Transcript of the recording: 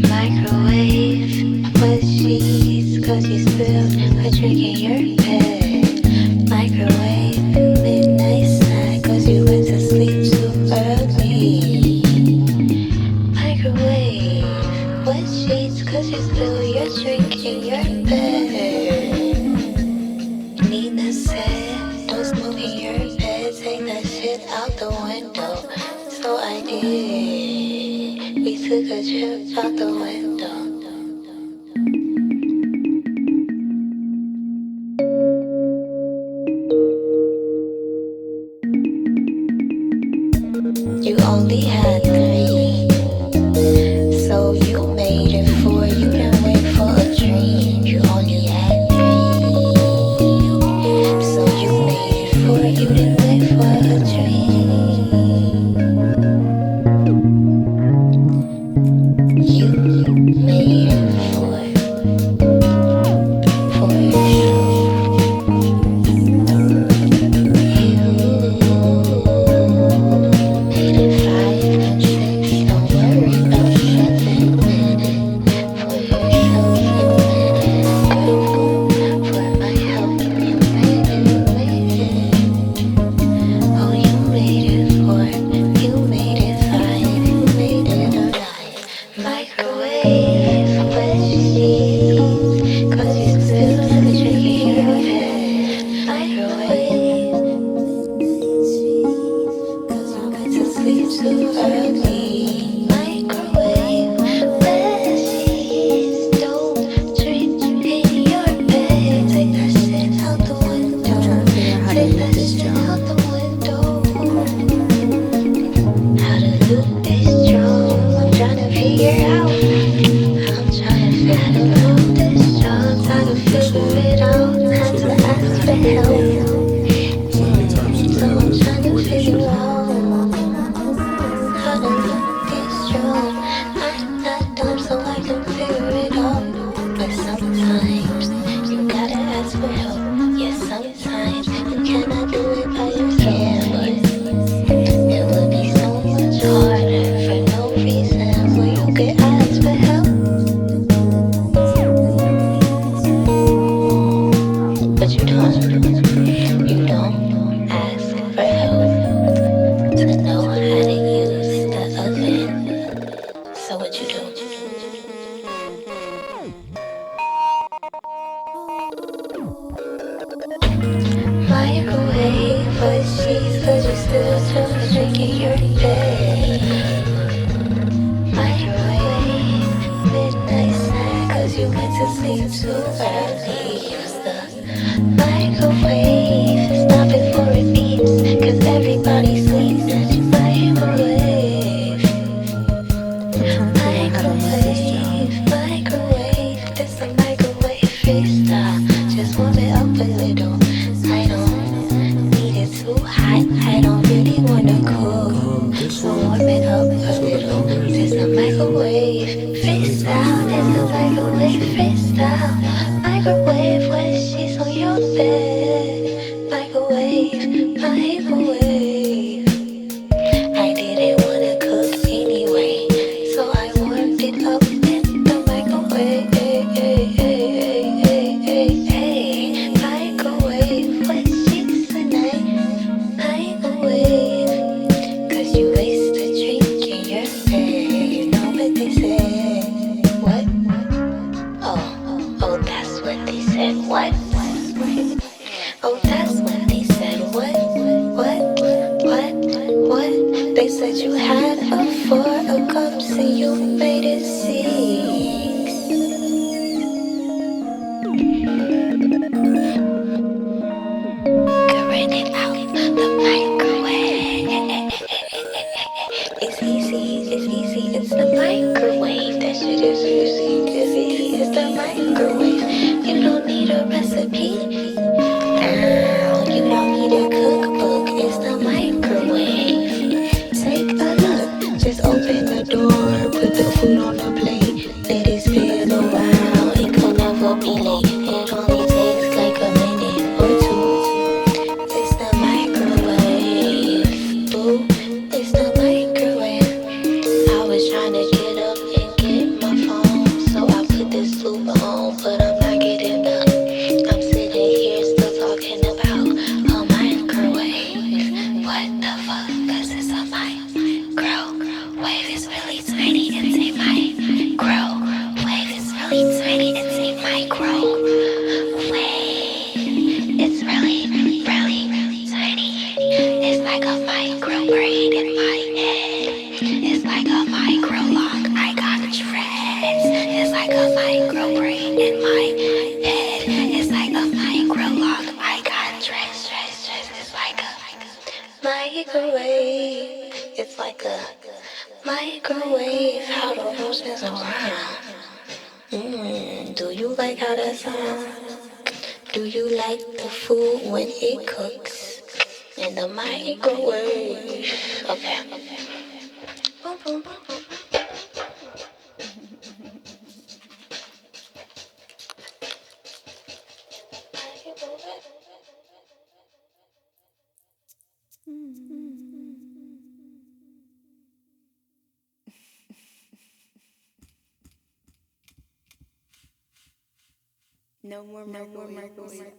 Microwave with cheese, cause you spilled a drink in your bed. Microwave midnight snack, cause you went to sleep too early. Microwave with cheese, cause you spilled your drink in your bed. Nina said, don't smoke in your bed, take that shit out the window. So I did. We took a trip out the window. You only had 3, so you made it 4. You didn't wait for a dream. You only had 3, so you made it 4. You didn't wait for a dream. You made it 4 for sure. Microwave with cheese, cause you still have a drink in your head. Microwave, cause you went to sleep too early. Microwave with cheese, don't drink in your bed. Take that shit out the window. Take that shit out the window. How to do this job, I'm trying to figure out. Sometimes you gotta ask for help. Yes, sometimes you cannot do it by yourself. But it would be so much harder for no reason where you could ask for help. But you don't ask for help to know how to use the oven. So what you do? Microwave with cheese, cause you still just drinking your bed. Microwave midnight snack, cause you went to sleep too early. Use the microwave, stop it before it beeps, cause everybody sleeps at your microwave. Microwave, it's a microwave freestyle. Just warm it up a little. I don't need it too hot. I don't really wanna cook, so warm it up a little. It's a microwave freestyle. It's a microwave freestyle. Microwave when she's on your bed. Microwave, microwave. I didn't wanna cook anyway, so I warmed it up in the microwave. Microwave with cheese tonight. Microwave, cause you waste a drink in your bed. You know what they say? What? Oh, that's what they said. never be late. It only takes like a minute or two. It's the microwave. Boo, it's the microwave. I was trying to get up and get my phone, so I put this loop on, but I'm not getting up. I'm sitting here still talking about a microwave. What the fuck? 'Cause it's a microwave. It's really tiny. It's a microwave. It's really tiny. It's a microwave. It's really, really, really tiny. It's like a micro brain in my head. It's like a micro lock. I got dreads. It's like a micro brain in my head. It's like a micro lock. I got dreads. It's like a microwave. It's like a microwave. How the roaches around. Do you like how that sounds? Do you like the food when it cooks in the microwave? Okay. Boom, boom, boom, boom. No more microwave.